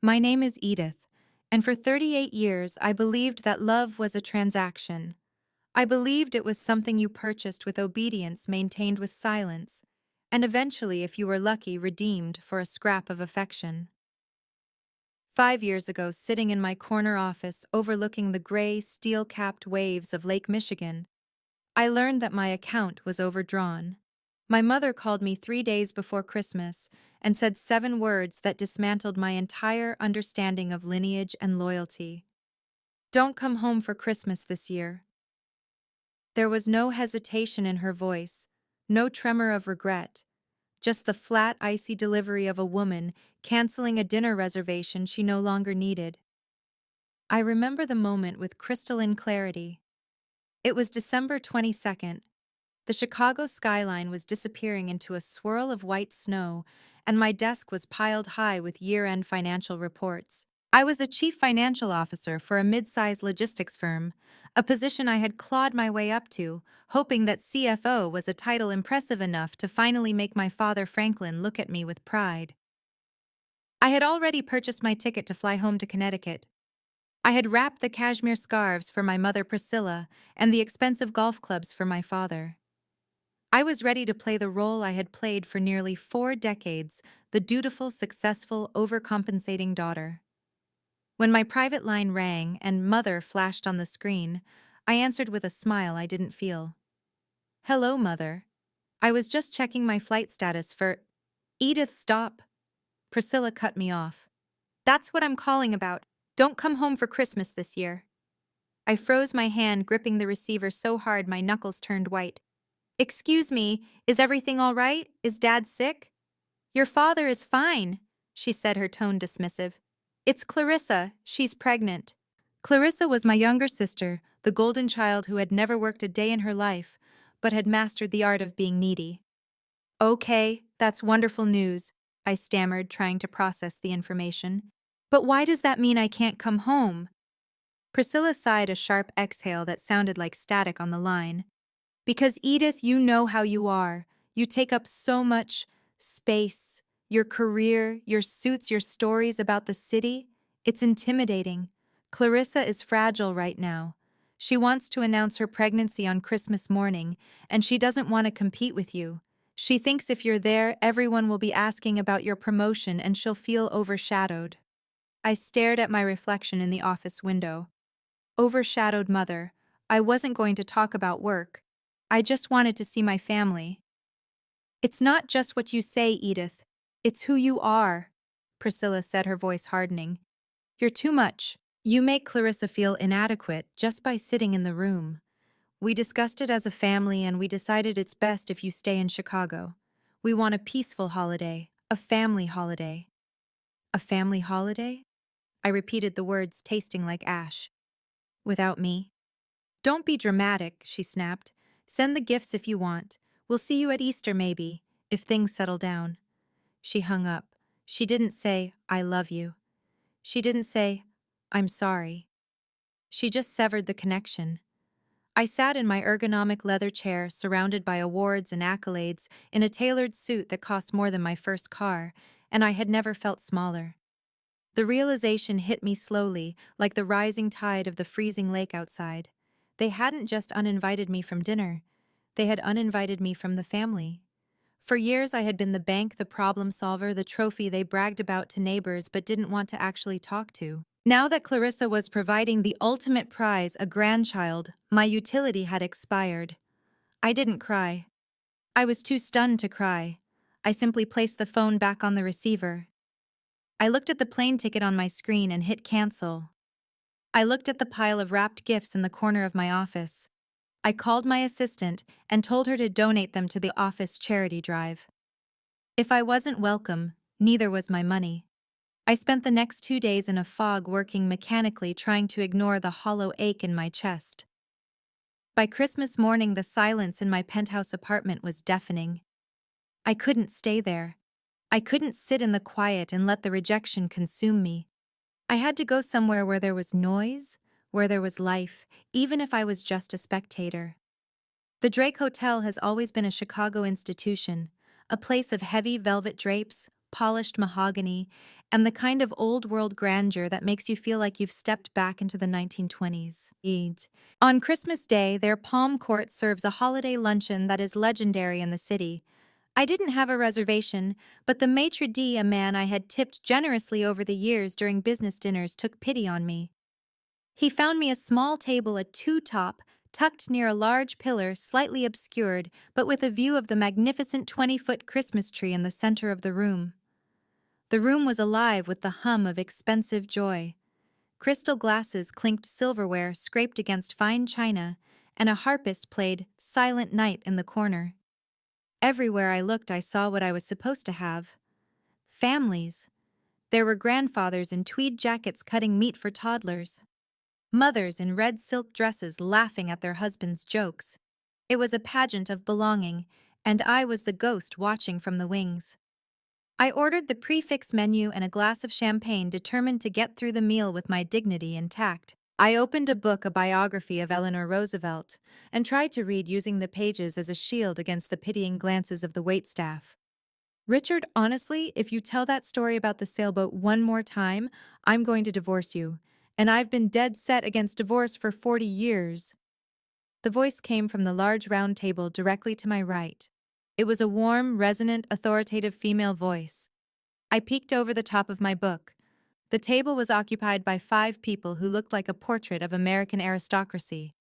My name is Edith, and for 38 years I believed that love was a transaction. I believed it was something you purchased with obedience maintained with silence, and eventually, if you were lucky, redeemed for a scrap of affection. 5 years ago, sitting in my corner office overlooking the gray, steel-capped waves of Lake Michigan, I learned that my account was overdrawn. My mother called me 3 days before Christmas and said 7 words that dismantled my entire understanding of lineage and loyalty. Don't come home for Christmas this year. There was no hesitation in her voice, no tremor of regret, just the flat, icy delivery of a woman canceling a dinner reservation she no longer needed. I remember the moment with crystalline clarity. It was December 22nd. The Chicago skyline was disappearing into a swirl of white snow, and my desk was piled high with year-end financial reports. I was a chief financial officer for a mid-sized logistics firm, a position I had clawed my way up to, hoping that CFO was a title impressive enough to finally make my father Franklin look at me with pride. I had already purchased my ticket to fly home to Connecticut. I had wrapped the cashmere scarves for my mother Priscilla and the expensive golf clubs for my father. I was ready to play the role I had played for nearly 4 decades, the dutiful, successful, overcompensating daughter. When my private line rang and Mother flashed on the screen, I answered with a smile I didn't feel. "Hello, Mother. I was just checking my flight status for—" "Edith, stop." Priscilla cut me off. "That's what I'm calling about. Don't come home for Christmas this year." I froze my hand, gripping the receiver so hard my knuckles turned white. "Excuse me, is everything all right? Is Dad sick?" "Your father is fine," she said, her tone dismissive. "It's Clarissa, she's pregnant." Clarissa was my younger sister, the golden child who had never worked a day in her life, but had mastered the art of being needy. "Okay, that's wonderful news," I stammered, trying to process the information. "But why does that mean I can't come home?" Priscilla sighed, a sharp exhale that sounded like static on the line. "Because Edith, you know how you are. You take up so much space. Your career, your suits, your stories about the city. It's intimidating. Clarissa is fragile right now. She wants to announce her pregnancy on Christmas morning, and she doesn't want to compete with you. She thinks if you're there, everyone will be asking about your promotion and she'll feel overshadowed." I stared at my reflection in the office window. Overshadowed mother. I wasn't going to talk about work. I just wanted to see my family. "It's not just what you say, Edith. It's who you are," Priscilla said, her voice hardening. "You're too much. You make Clarissa feel inadequate just by sitting in the room. We discussed it as a family and we decided it's best if you stay in Chicago. We want a peaceful holiday, a family holiday." "A family holiday?" I repeated the words, tasting like ash. "Without me?" "Don't be dramatic," she snapped. "Send the gifts if you want. We'll see you at Easter maybe, if things settle down." She hung up. She didn't say, "I love you." She didn't say, "I'm sorry." She just severed the connection. I sat in my ergonomic leather chair, surrounded by awards and accolades, in a tailored suit that cost more than my first car, and I had never felt smaller. The realization hit me slowly, like the rising tide of the freezing lake outside. They hadn't just uninvited me from dinner. They had uninvited me from the family. For years I had been the bank, the problem solver, the trophy they bragged about to neighbors but didn't want to actually talk to. Now that Clarissa was providing the ultimate prize, a grandchild, my utility had expired. I didn't cry. I was too stunned to cry. I simply placed the phone back on the receiver. I looked at the plane ticket on my screen and hit cancel. I looked at the pile of wrapped gifts in the corner of my office. I called my assistant and told her to donate them to the office charity drive. If I wasn't welcome, neither was my money. I spent the next 2 days in a fog, working mechanically, trying to ignore the hollow ache in my chest. By Christmas morning, the silence in my penthouse apartment was deafening. I couldn't stay there. I couldn't sit in the quiet and let the rejection consume me. I had to go somewhere where there was noise, where there was life, even if I was just a spectator. The Drake Hotel has always been a Chicago institution, a place of heavy velvet drapes, polished mahogany, and the kind of old-world grandeur that makes you feel like you've stepped back into the 1920s. On Christmas Day, their Palm Court serves a holiday luncheon that is legendary in the city. I didn't have a reservation, but the maitre d', a man I had tipped generously over the years during business dinners, took pity on me. He found me a small table at two-top, tucked near a large pillar slightly obscured, but with a view of the magnificent 20-foot Christmas tree in the center of the room. The room was alive with the hum of expensive joy. Crystal glasses clinked silverware scraped against fine china, and a harpist played Silent Night in the corner. Everywhere I looked, I saw what I was supposed to have. Families. There were grandfathers in tweed jackets cutting meat for toddlers. Mothers in red silk dresses laughing at their husbands' jokes. It was a pageant of belonging, and I was the ghost watching from the wings. I ordered the prix menu and a glass of champagne, determined to get through the meal with my dignity intact. I opened a biography of Eleanor Roosevelt, and tried to read using the pages as a shield against the pitying glances of the waitstaff. Richard, honestly, if you tell that story about the sailboat one more time, I'm going to divorce you. And I've been dead set against divorce for 40 years. The voice came from the large round table directly to my right. It was a warm, resonant, authoritative female voice. I peeked over the top of my book. The table was occupied by 5 people who looked like a portrait of American aristocracy.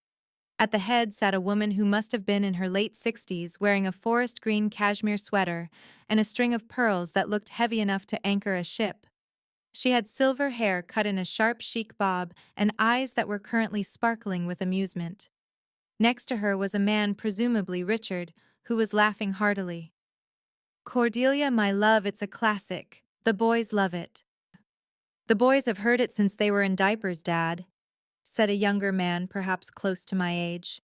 At the head sat a woman who must have been in her late 60s, wearing a forest green cashmere sweater and a string of pearls that looked heavy enough to anchor a ship. She had silver hair cut in a sharp chic bob and eyes that were currently sparkling with amusement. Next to her was a man, presumably Richard, who was laughing heartily. "Cordelia, my love, it's a classic. The boys love it." "The boys have heard it since they were in diapers, Dad," said a younger man, perhaps close to my age.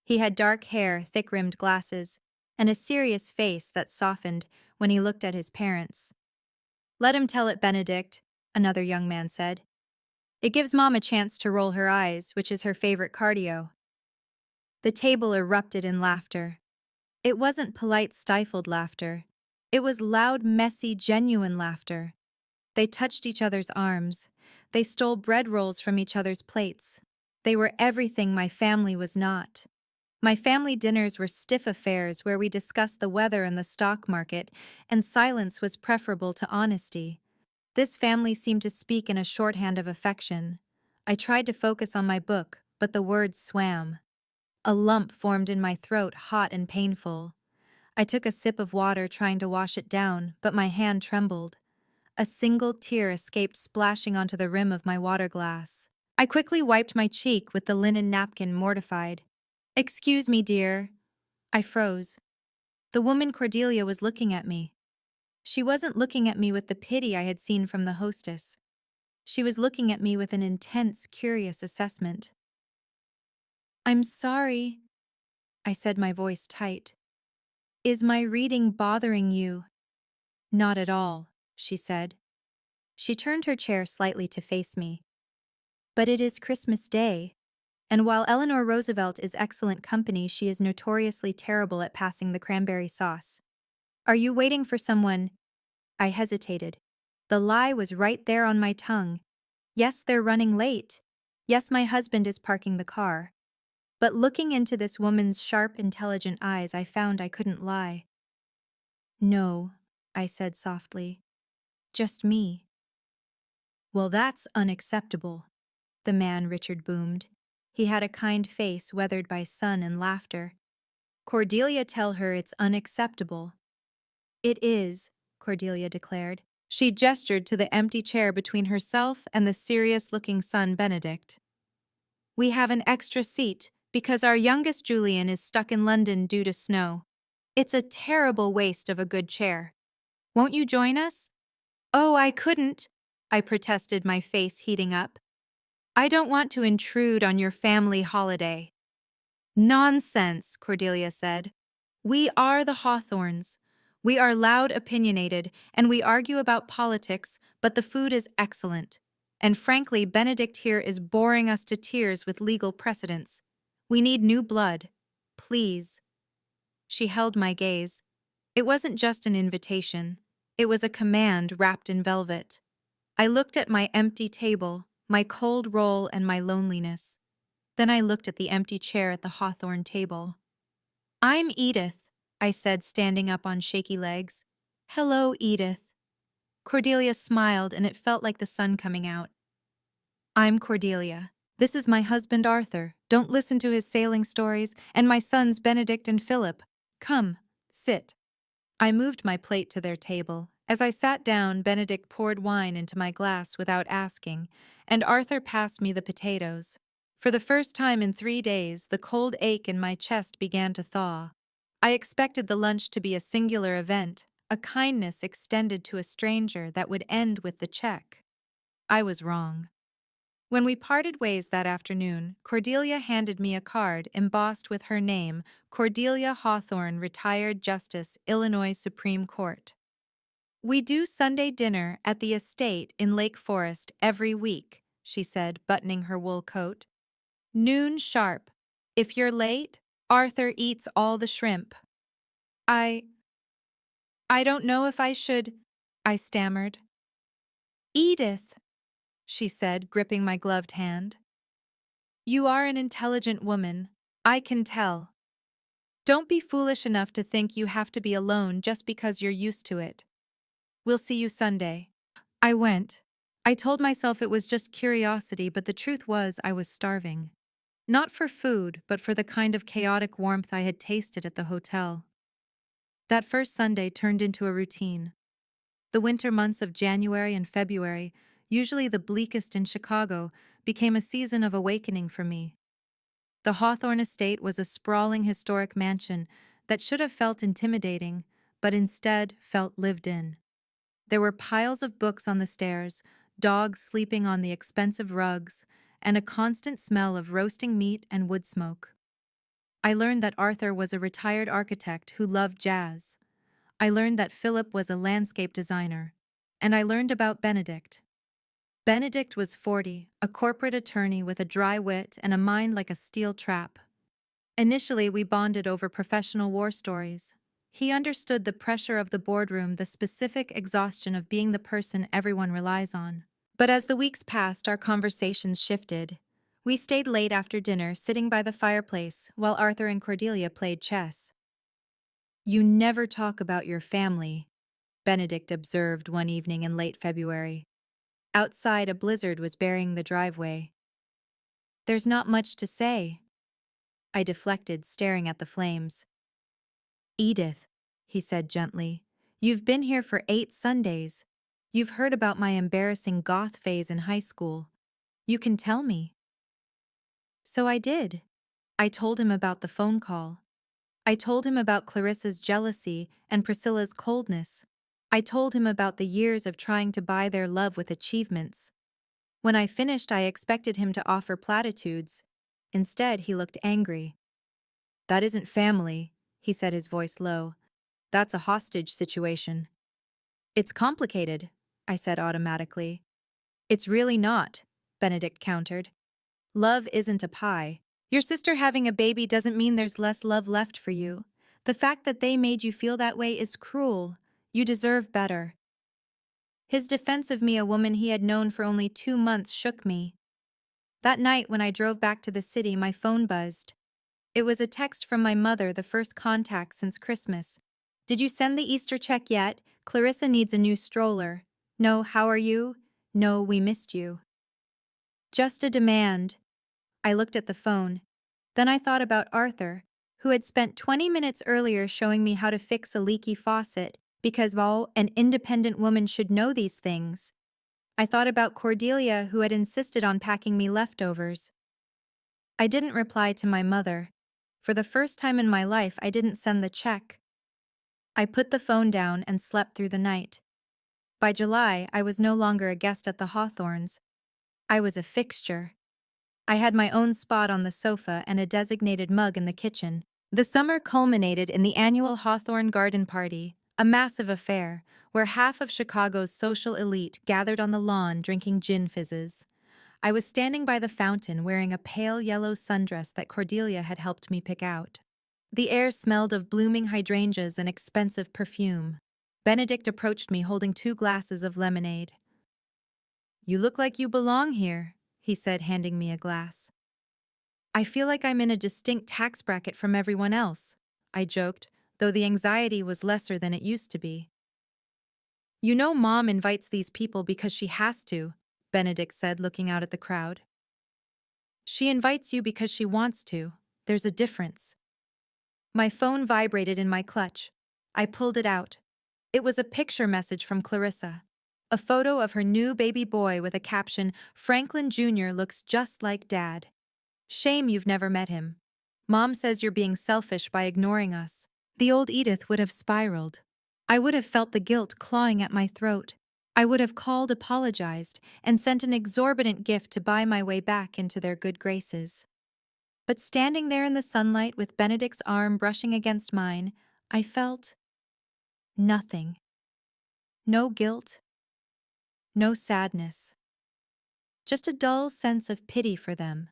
He had dark hair, thick-rimmed glasses, and a serious face that softened when he looked at his parents. "Let him tell it, Benedict," another young man said. "It gives Mom a chance to roll her eyes, which is her favorite cardio." The table erupted in laughter. It wasn't polite, stifled laughter. It was loud, messy, genuine laughter. They touched each other's arms. They stole bread rolls from each other's plates. They were everything my family was not. My family dinners were stiff affairs where we discussed the weather and the stock market, and silence was preferable to honesty. This family seemed to speak in a shorthand of affection. I tried to focus on my book, but the words swam. A lump formed in my throat, hot and painful. I took a sip of water, trying to wash it down, but my hand trembled. A single tear escaped, splashing onto the rim of my water glass. I quickly wiped my cheek with the linen napkin, mortified. "Excuse me, dear." I froze. The woman Cordelia was looking at me. She wasn't looking at me with the pity I had seen from the hostess. She was looking at me with an intense, curious assessment. "I'm sorry," I said, my voice tight. "Is my reading bothering you?" "Not at all," she said. She turned her chair slightly to face me. "But it is Christmas Day, and while Eleanor Roosevelt is excellent company, she is notoriously terrible at passing the cranberry sauce. Are you waiting for someone?" I hesitated. The lie was right there on my tongue. Yes, they're running late. Yes, my husband is parking the car. But looking into this woman's sharp, intelligent eyes, I found I couldn't lie. "No," I said softly. "Just me." "Well, that's unacceptable," the man Richard boomed. He had a kind face weathered by sun and laughter. "Cordelia, tell her it's unacceptable." "It is," Cordelia declared. She gestured to the empty chair between herself and the serious-looking son, Benedict. "We have an extra seat because our youngest Julian is stuck in London due to snow. It's a terrible waste of a good chair. Won't you join us?" "Oh, I couldn't," I protested, my face heating up. "I don't want to intrude on your family holiday." "Nonsense," Cordelia said. "We are the Hawthorns. We are loud, opinionated, and we argue about politics, but the food is excellent. And frankly, Benedict here is boring us to tears with legal precedents. We need new blood. Please." She held my gaze. It wasn't just an invitation. It was a command wrapped in velvet. I looked at my empty table, my cold roll, and my loneliness. Then I looked at the empty chair at the hawthorn table. "I'm Edith," I said, standing up on shaky legs. "Hello, Edith." Cordelia smiled, and it felt like the sun coming out. "I'm Cordelia. This is my husband Arthur. Don't listen to his sailing stories, and my sons Benedict and Philip. Come, sit." I moved my plate to their table. As I sat down, Benedict poured wine into my glass without asking, and Arthur passed me the potatoes. For the first time in 3 days, the cold ache in my chest began to thaw. I expected the lunch to be a singular event, a kindness extended to a stranger that would end with the check. I was wrong. When we parted ways that afternoon, Cordelia handed me a card embossed with her name, Cordelia Hawthorne, Retired Justice, Illinois Supreme Court. "We do Sunday dinner at the estate in Lake Forest every week," she said, buttoning her wool coat. "Noon sharp. If you're late, Arthur eats all the shrimp." I I don't know if I should," I stammered. "Edith," she said, gripping my gloved hand. "You are an intelligent woman. I can tell. Don't be foolish enough to think you have to be alone just because you're used to it. We'll see you Sunday." I went. I told myself it was just curiosity, but the truth was I was starving. Not for food, but for the kind of chaotic warmth I had tasted at the hotel. That first Sunday turned into a routine. The winter months of January and February, usually the bleakest in Chicago, became a season of awakening for me. The Hawthorne estate was a sprawling historic mansion that should have felt intimidating, but instead felt lived in. There were piles of books on the stairs, dogs sleeping on the expensive rugs, and a constant smell of roasting meat and wood smoke. I learned that Arthur was a retired architect who loved jazz. I learned that Philip was a landscape designer. And I learned about Benedict. Benedict was 40, a corporate attorney with a dry wit and a mind like a steel trap. Initially, we bonded over professional war stories. He understood the pressure of the boardroom, the specific exhaustion of being the person everyone relies on. But as the weeks passed, our conversations shifted. We stayed late after dinner, sitting by the fireplace, while Arthur and Cordelia played chess. "You never talk about your family," Benedict observed one evening in late February. Outside, a blizzard was burying the driveway. "There's not much to say." I deflected, staring at the flames. "Edith," he said gently, "you've been here for 8 Sundays. You've heard about my embarrassing goth phase in high school. You can tell me." So I did. I told him about the phone call. I told him about Clarissa's jealousy and Priscilla's coldness. I told him about the years of trying to buy their love with achievements. When I finished, I expected him to offer platitudes. Instead, he looked angry. "That isn't family," he said, his voice low. "That's a hostage situation." "It's complicated," I said automatically. "It's really not," Benedict countered. "Love isn't a pie. Your sister having a baby doesn't mean there's less love left for you. The fact that they made you feel that way is cruel. You deserve better." His defense of me, a woman he had known for only 2 months, shook me. That night, when I drove back to the city, my phone buzzed. It was a text from my mother, the first contact since Christmas. "Did you send the Easter check yet? Clarissa needs a new stroller. No, how are you? No, we missed you." Just a demand. I looked at the phone. Then I thought about Arthur, who had spent 20 minutes earlier showing me how to fix a leaky faucet, because, well, an independent woman should know these things. I thought about Cordelia, who had insisted on packing me leftovers. I didn't reply to my mother. For the first time in my life, I didn't send the check. I put the phone down and slept through the night. By July, I was no longer a guest at the Hawthorns. I was a fixture. I had my own spot on the sofa and a designated mug in the kitchen. The summer culminated in the annual Hawthorne Garden Party, a massive affair where half of Chicago's social elite gathered on the lawn drinking gin fizzes. I was standing by the fountain wearing a pale yellow sundress that Cordelia had helped me pick out. The air smelled of blooming hydrangeas and expensive perfume. Benedict approached me holding 2 glasses of lemonade. You look like you belong here, he said, handing me a glass. I feel like I'm in a distinct tax bracket from everyone else, I joked, though the anxiety was lesser than it used to be. You know Mom invites these people because she has to, Benedict said, looking out at the crowd. She invites you because she wants to. There's a difference. My phone vibrated in my clutch. I pulled it out. It was a picture message from Clarissa. A photo of her new baby boy with a caption, "Franklin Jr. looks just like Dad. Shame you've never met him. Mom says you're being selfish by ignoring us." The old Edith would have spiraled. I would have felt the guilt clawing at my throat. I would have called, apologized, and sent an exorbitant gift to buy my way back into their good graces. But standing there in the sunlight with Benedict's arm brushing against mine, I felt nothing. No guilt, no sadness. Just a dull sense of pity for them.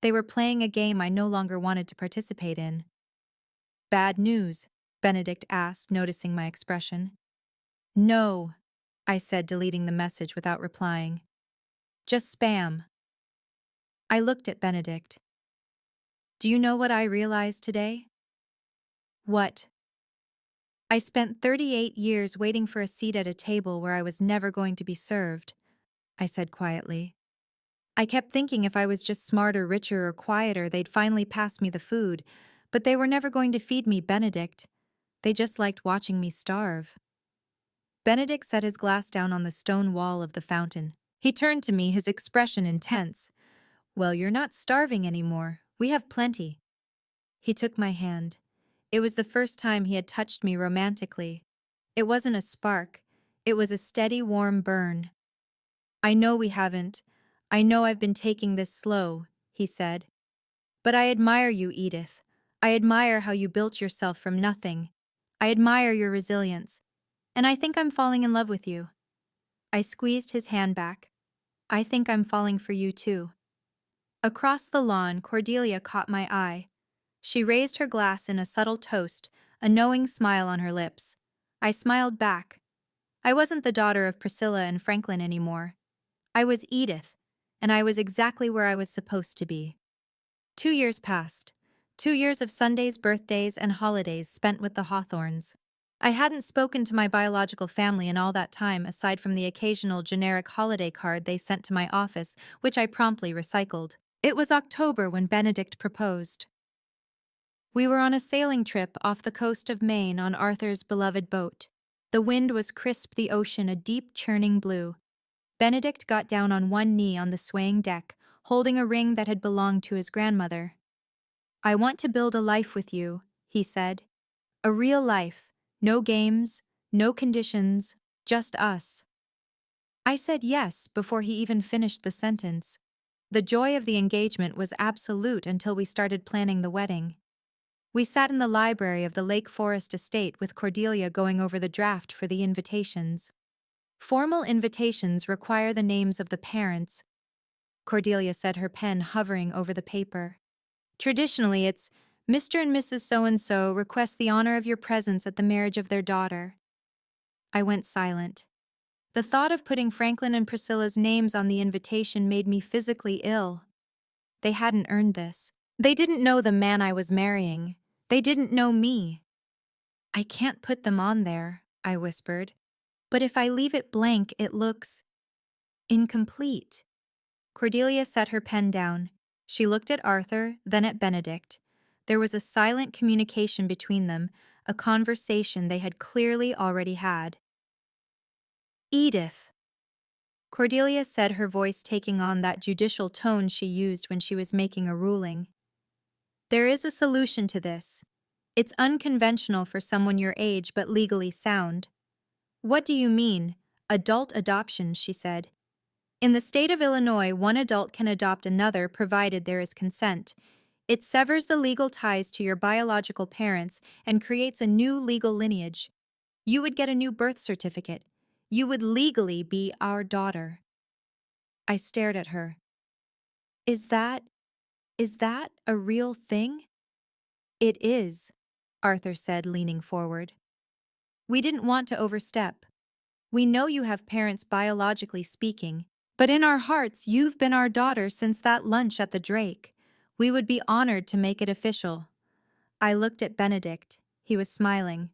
They were playing a game I no longer wanted to participate in. Bad news? Benedict asked, noticing my expression. No, I said, deleting the message without replying. Just spam. I looked at Benedict. Do you know what I realized today? What? I spent 38 years waiting for a seat at a table where I was never going to be served, I said quietly. I kept thinking if I was just smarter, richer, or quieter, they'd finally pass me the food, but they were never going to feed me Benedict. They just liked watching me starve. Benedict set his glass down on the stone wall of the fountain. He turned to me, his expression intense. Well, you're not starving anymore. We have plenty. He took my hand. It was the first time he had touched me romantically. It wasn't a spark. It was a steady, warm burn. I know we haven't. I know I've been taking this slow, he said. But I admire you, Edith. I admire how you built yourself from nothing. I admire your resilience. And I think I'm falling in love with you. I squeezed his hand back. I think I'm falling for you too. Across the lawn, Cordelia caught my eye. She raised her glass in a subtle toast, a knowing smile on her lips. I smiled back. I wasn't the daughter of Priscilla and Franklin anymore. I was Edith, and I was exactly where I was supposed to be. 2 years passed. 2 years of Sundays, birthdays, and holidays spent with the Hawthorns. I hadn't spoken to my biological family in all that time aside from the occasional generic holiday card they sent to my office, which I promptly recycled. It was October when Benedict proposed. We were on a sailing trip off the coast of Maine on Arthur's beloved boat. The wind was crisp, the ocean a deep, churning blue. Benedict got down on one knee on the swaying deck, holding a ring that had belonged to his grandmother. I want to build a life with you, he said. A real life. No games, no conditions, just us. I said yes before he even finished the sentence. The joy of the engagement was absolute until we started planning the wedding. We sat in the library of the Lake Forest estate with Cordelia going over the draft for the invitations. Formal invitations require the names of the parents, Cordelia said, her pen hovering over the paper. Traditionally, it's Mr. and Mrs. So-and-so request the honor of your presence at the marriage of their daughter. I went silent. The thought of putting Franklin and Priscilla's names on the invitation made me physically ill. They hadn't earned this. They didn't know the man I was marrying. They didn't know me. I can't put them on there, I whispered. But if I leave it blank, it looks incomplete. Cordelia set her pen down. She looked at Arthur, then at Benedict. There was a silent communication between them, a conversation they had clearly already had. Edith, Cordelia said, her voice taking on that judicial tone she used when she was making a ruling. There is a solution to this. It's unconventional for someone your age but legally sound. What do you mean? Adult adoption, she said. In the state of Illinois, one adult can adopt another provided there is consent. It severs the legal ties to your biological parents and creates a new legal lineage. You would get a new birth certificate. You would legally be our daughter. I stared at her. Is that a real thing? It is, Arthur said, leaning forward. We didn't want to overstep. We know you have parents biologically speaking, but in our hearts you've been our daughter since that lunch at the Drake. We would be honored to make it official." I looked at Benedict. He was smiling.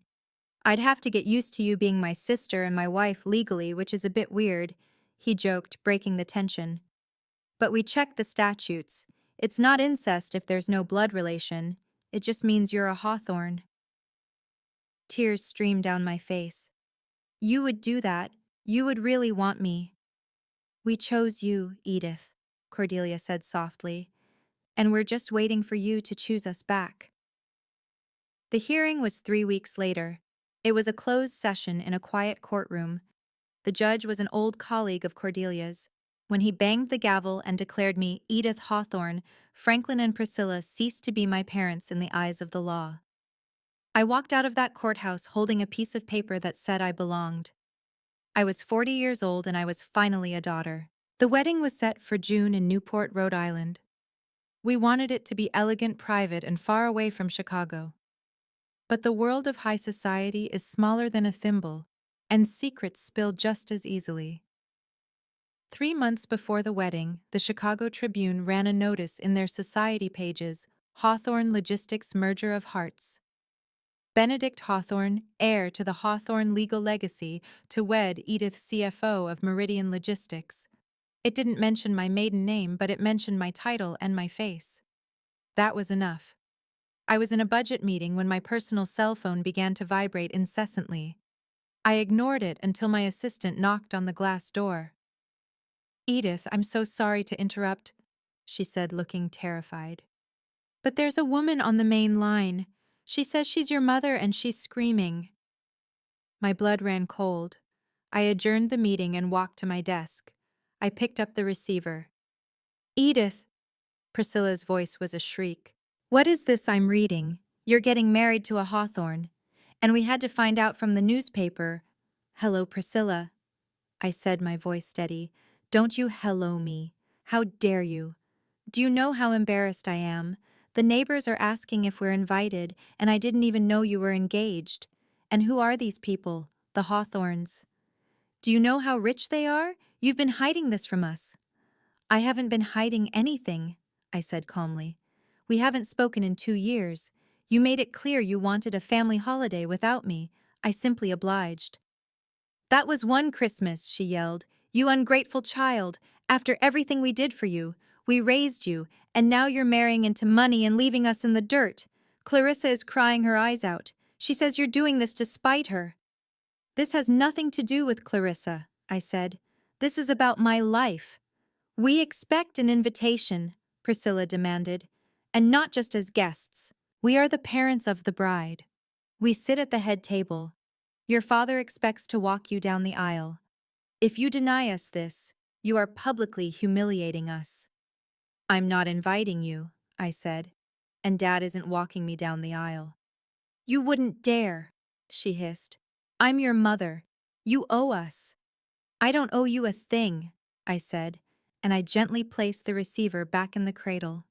"I'd have to get used to you being my sister and my wife legally, which is a bit weird," he joked, breaking the tension. "But we checked the statutes. It's not incest if there's no blood relation. It just means you're a Hawthorne." Tears streamed down my face. "You would do that. You would really want me." "We chose you, Edith," Cordelia said softly, "and we're just waiting for you to choose us back." The hearing was 3 weeks later. It was a closed session in a quiet courtroom. The judge was an old colleague of Cordelia's. When he banged the gavel and declared me Edith Hawthorne, Franklin and Priscilla ceased to be my parents in the eyes of the law. I walked out of that courthouse holding a piece of paper that said I belonged. I was 40 years old and I was finally a daughter. The wedding was set for June in Newport, Rhode Island. We wanted it to be elegant, private, and far away from Chicago. But the world of high society is smaller than a thimble, and secrets spill just as easily. 3 months before the wedding, the Chicago Tribune ran a notice in their society pages, "Hawthorne Logistics Merger of Hearts." Benedict Hawthorne, heir to the Hawthorne legal legacy, to wed Edith, CFO of Meridian Logistics. It didn't mention my maiden name, but it mentioned my title and my face. That was enough. I was in a budget meeting when my personal cell phone began to vibrate incessantly. I ignored it until my assistant knocked on the glass door. "Edith, I'm so sorry to interrupt," she said, looking terrified. "But there's a woman on the main line. She says she's your mother and she's screaming." My blood ran cold. I adjourned the meeting and walked to my desk. I picked up the receiver. "Edith," Priscilla's voice was a shriek. "What is this I'm reading? You're getting married to a Hawthorne. And we had to find out from the newspaper." "Hello, Priscilla," I said, my voice steady. "Don't you hello me. How dare you? Do you know how embarrassed I am? The neighbors are asking if we're invited, and I didn't even know you were engaged. And who are these people? The Hawthornes. Do you know how rich they are? You've been hiding this from us." "I haven't been hiding anything," I said calmly. "We haven't spoken in 2 years. You made it clear you wanted a family holiday without me. I simply obliged." "That was one Christmas," she yelled. "You ungrateful child. After everything we did for you, we raised you, and now you're marrying into money and leaving us in the dirt. Clarissa is crying her eyes out. She says you're doing this to spite her." "This has nothing to do with Clarissa," I said. "This is about my life." "We expect an invitation," Priscilla demanded, "and not just as guests. We are the parents of the bride. We sit at the head table. Your father expects to walk you down the aisle. If you deny us this, you are publicly humiliating us." "I'm not inviting you," I said, "and Dad isn't walking me down the aisle." "You wouldn't dare," she hissed. "I'm your mother. You owe us." "I don't owe you a thing," I said, and I gently placed the receiver back in the cradle.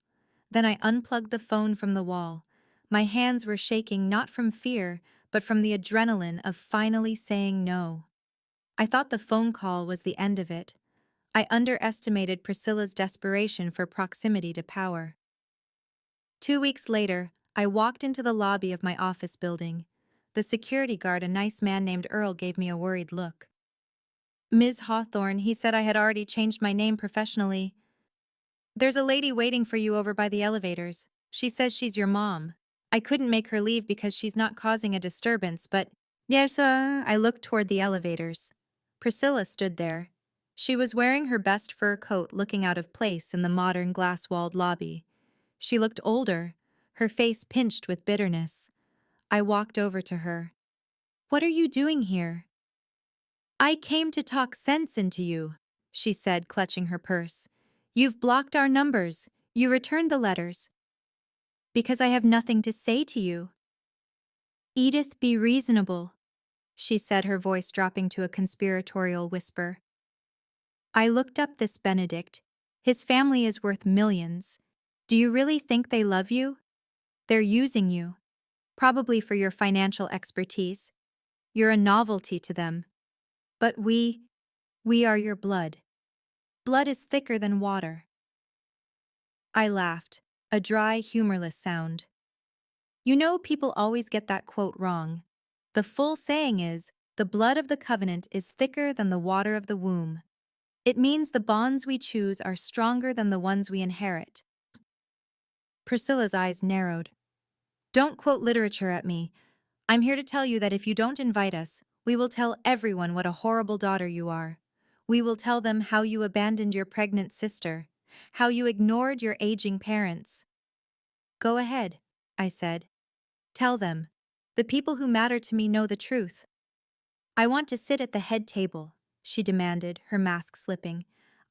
Then I unplugged the phone from the wall. My hands were shaking not from fear, but from the adrenaline of finally saying no. I thought the phone call was the end of it. I underestimated Priscilla's desperation for proximity to power. 2 weeks later, I walked into the lobby of my office building. The security guard, a nice man named Earl, gave me a worried look. "Ms. Hawthorne," he said, "I had already changed my name professionally. There's a lady waiting for you over by the elevators. She says she's your mom. I couldn't make her leave because she's not causing a disturbance, but—" "Yes, sir." I looked toward the elevators. Priscilla stood there. She was wearing her best fur coat, looking out of place in the modern glass-walled lobby. She looked older, her face pinched with bitterness. I walked over to her. "What are you doing here?" "I came to talk sense into you," she said, clutching her purse. "You've blocked our numbers. You returned the letters." "Because I have nothing to say to you." "Edith, be reasonable," she said, her voice dropping to a conspiratorial whisper. "I looked up this Benedict. His family is worth millions. Do you really think they love you? They're using you. Probably for your financial expertise. You're a novelty to them. But we are your blood. Blood is thicker than water. I laughed, a dry, humorless sound. You know, people always get that quote wrong. The full saying is, the blood of the covenant is thicker than the water of the womb. It means the bonds we choose are stronger than the ones we inherit. Priscilla's eyes narrowed. Don't quote literature at me. I'm here to tell you that if you don't invite us, we will tell everyone what a horrible daughter you are. We will tell them how you abandoned your pregnant sister, how you ignored your aging parents. Go ahead, I said. Tell them. The people who matter to me know the truth. I want to sit at the head table, she demanded, her mask slipping.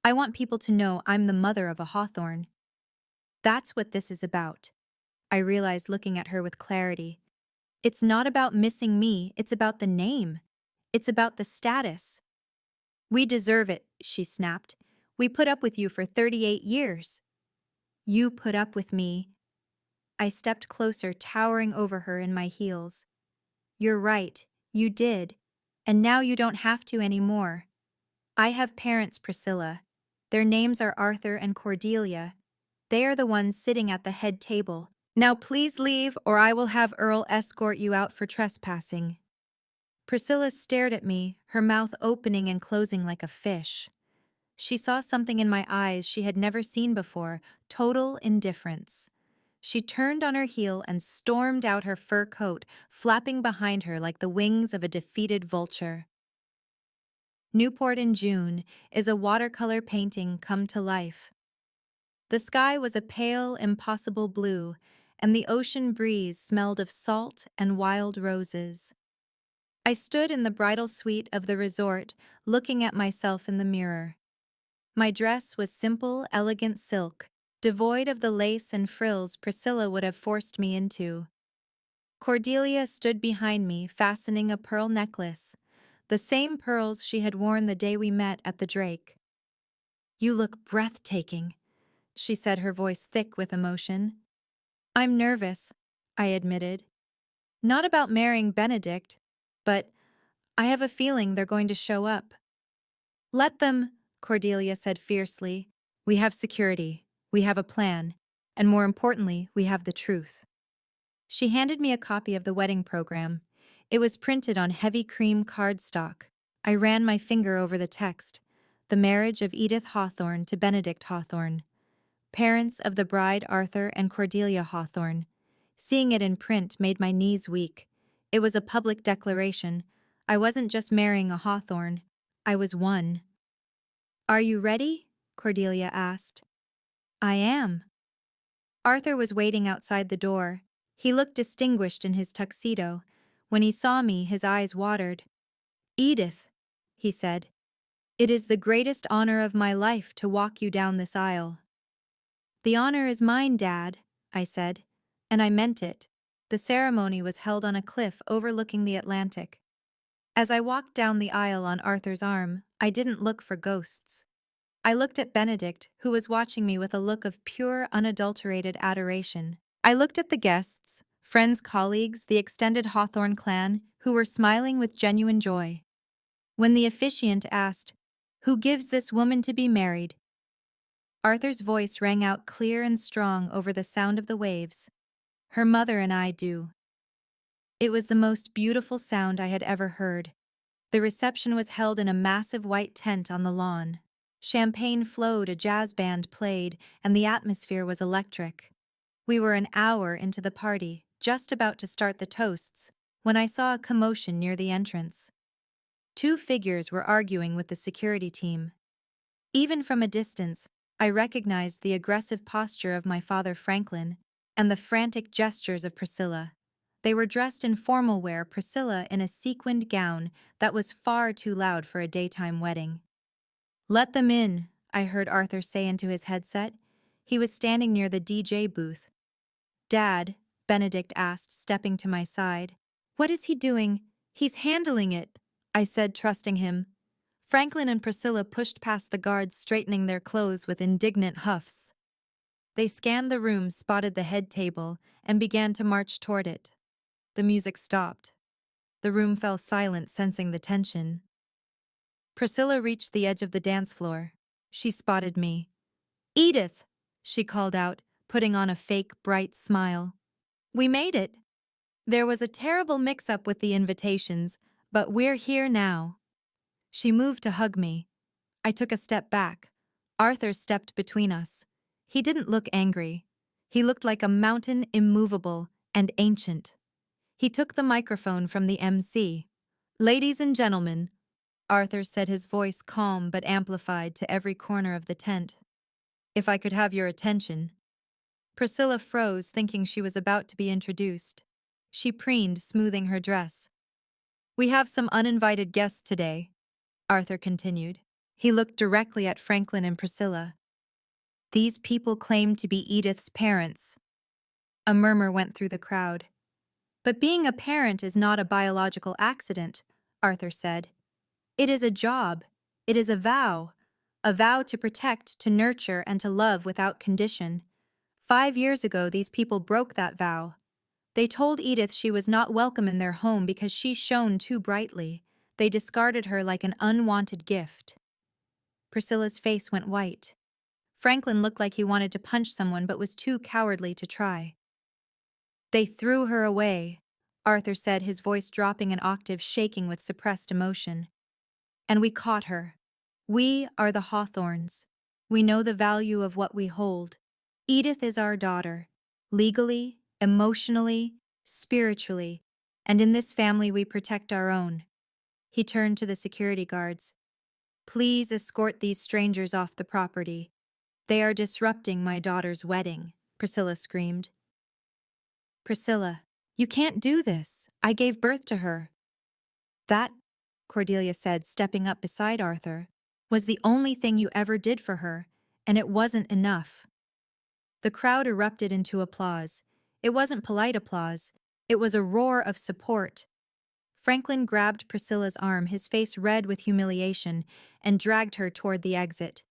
I want people to know I'm the mother of a hawthorn. That's what this is about. I realized, looking at her with clarity. It's not about missing me, it's about the name. It's about the status. We deserve it, she snapped. We put up with you for 38 years. You put up with me. I stepped closer, towering over her in my heels. You're right, you did. And now you don't have to anymore. I have parents, Priscilla. Their names are Arthur and Cordelia. They are the ones sitting at the head table. Now please leave, or I will have Earl escort you out for trespassing. Priscilla stared at me, her mouth opening and closing like a fish. She saw something in my eyes she had never seen before, total indifference. She turned on her heel and stormed out, her fur coat flapping behind her like the wings of a defeated vulture. Newport in June is a watercolor painting come to life. The sky was a pale, impossible blue, and the ocean breeze smelled of salt and wild roses. I stood in the bridal suite of the resort, looking at myself in the mirror. My dress was simple, elegant silk, devoid of the lace and frills Priscilla would have forced me into. Cordelia stood behind me, fastening a pearl necklace, the same pearls she had worn the day we met at the Drake. You look breathtaking, she said, her voice thick with emotion. I'm nervous, I admitted. Not about marrying Benedict, but I have a feeling they're going to show up. Let them, Cordelia said fiercely. We have security, we have a plan, and more importantly, we have the truth. She handed me a copy of the wedding program. It was printed on heavy cream cardstock. I ran my finger over the text. The marriage of Edith Hawthorne to Benedict Hawthorne. Parents of the bride Arthur and Cordelia Hawthorne. Seeing it in print made my knees weak. It was a public declaration. I wasn't just marrying a Hawthorne. I was one. Are you ready? Cordelia asked. I am. Arthur was waiting outside the door. He looked distinguished in his tuxedo. When he saw me, his eyes watered. Edith, he said, it is the greatest honor of my life to walk you down this aisle. The honor is mine, Dad, I said, and I meant it. The ceremony was held on a cliff overlooking the Atlantic. As I walked down the aisle on Arthur's arm, I didn't look for ghosts. I looked at Benedict, who was watching me with a look of pure, unadulterated adoration. I looked at the guests, friends, colleagues, the extended Hawthorne clan, who were smiling with genuine joy. When the officiant asked, "Who gives this woman to be married?" Arthur's voice rang out clear and strong over the sound of the waves. Her mother and I do. It was the most beautiful sound I had ever heard. The reception was held in a massive white tent on the lawn. Champagne flowed, a jazz band played, and the atmosphere was electric. We were an hour into the party, just about to start the toasts, when I saw a commotion near the entrance. Two figures were arguing with the security team. Even from a distance, I recognized the aggressive posture of my father Franklin and the frantic gestures of Priscilla. They were dressed in formal wear, Priscilla in a sequined gown that was far too loud for a daytime wedding. Let them in, I heard Arthur say into his headset. He was standing near the DJ booth. Dad, Benedict asked, stepping to my side. What is he doing? He's handling it, I said, trusting him. Franklin and Priscilla pushed past the guards, straightening their clothes with indignant huffs. They scanned the room, spotted the head table, and began to march toward it. The music stopped. The room fell silent, sensing the tension. Priscilla reached the edge of the dance floor. She spotted me. "Edith!" she called out, putting on a fake, bright smile. "We made it. There was a terrible mix-up with the invitations, but we're here now." She moved to hug me. I took a step back. Arthur stepped between us. He didn't look angry. He looked like a mountain, immovable and ancient. He took the microphone from the MC. "Ladies and gentlemen," Arthur said, his voice calm but amplified to every corner of the tent. "If I could have your attention." Priscilla froze, thinking she was about to be introduced. She preened, smoothing her dress. "We have some uninvited guests today," Arthur continued. He looked directly at Franklin and Priscilla. "These people claim to be Edith's parents." A murmur went through the crowd. "But being a parent is not a biological accident," Arthur said. "It is a job. It is a vow. A vow to protect, to nurture, and to love without condition. 5 years ago, these people broke that vow. They told Edith she was not welcome in their home because she shone too brightly. They discarded her like an unwanted gift." Priscilla's face went white. Franklin looked like he wanted to punch someone but was too cowardly to try. "They threw her away," Arthur said, his voice dropping an octave, shaking with suppressed emotion. "And we caught her. We are the Hawthorns. We know the value of what we hold. Edith is our daughter, legally, emotionally, spiritually, and in this family we protect our own." He turned to the security guards. "Please escort these strangers off the property. They are disrupting my daughter's wedding," Priscilla screamed. "Priscilla, you can't do this. I gave birth to her." "That," Cordelia said, stepping up beside Arthur, "was the only thing you ever did for her, and it wasn't enough." The crowd erupted into applause. It wasn't polite applause. It was a roar of support. Franklin grabbed Priscilla's arm, his face red with humiliation, and dragged her toward the exit.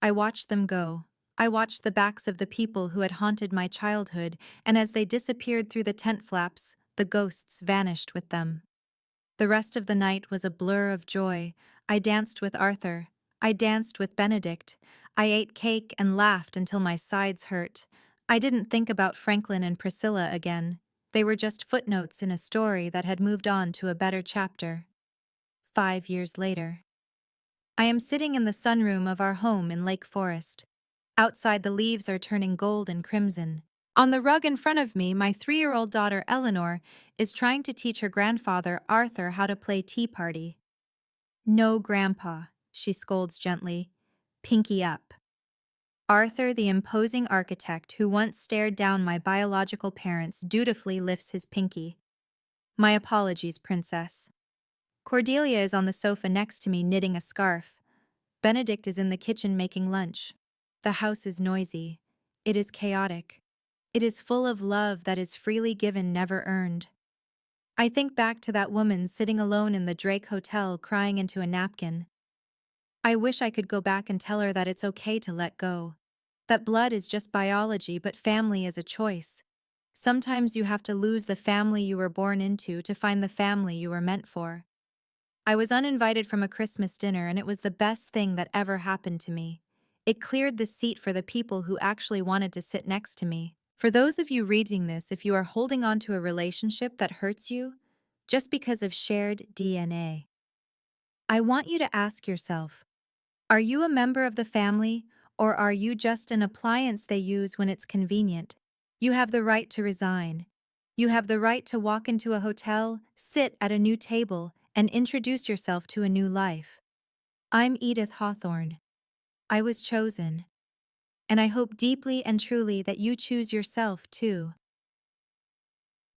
I watched them go. I watched the backs of the people who had haunted my childhood, and as they disappeared through the tent flaps, the ghosts vanished with them. The rest of the night was a blur of joy. I danced with Arthur. I danced with Benedict. I ate cake and laughed until my sides hurt. I didn't think about Franklin and Priscilla again. They were just footnotes in a story that had moved on to a better chapter. 5 years later. I am sitting in the sunroom of our home in Lake Forest. Outside, the leaves are turning gold and crimson. On the rug in front of me, my 3-year-old daughter Eleanor is trying to teach her grandfather Arthur how to play tea party. "No, Grandpa," she scolds gently. "Pinky up." Arthur, the imposing architect who once stared down my biological parents, dutifully lifts his pinky. "My apologies, Princess." Cordelia is on the sofa next to me, knitting a scarf. Benedict is in the kitchen making lunch. The house is noisy. It is chaotic. It is full of love that is freely given, never earned. I think back to that woman sitting alone in the Drake Hotel crying into a napkin. I wish I could go back and tell her that it's okay to let go. That blood is just biology, but family is a choice. Sometimes you have to lose the family you were born into to find the family you were meant for. I was uninvited from a Christmas dinner, and it was the best thing that ever happened to me. It cleared the seat for the people who actually wanted to sit next to me. For those of you reading this, if you are holding on to a relationship that hurts you just because of shared DNA, I want you to ask yourself, are you a member of the family, or are you just an appliance they use when it's convenient? You have the right to resign. You have the right to walk into a hotel, sit at a new table, and introduce yourself to a new life. I'm Edith Hawthorne. I was chosen. And I hope deeply and truly that you choose yourself too.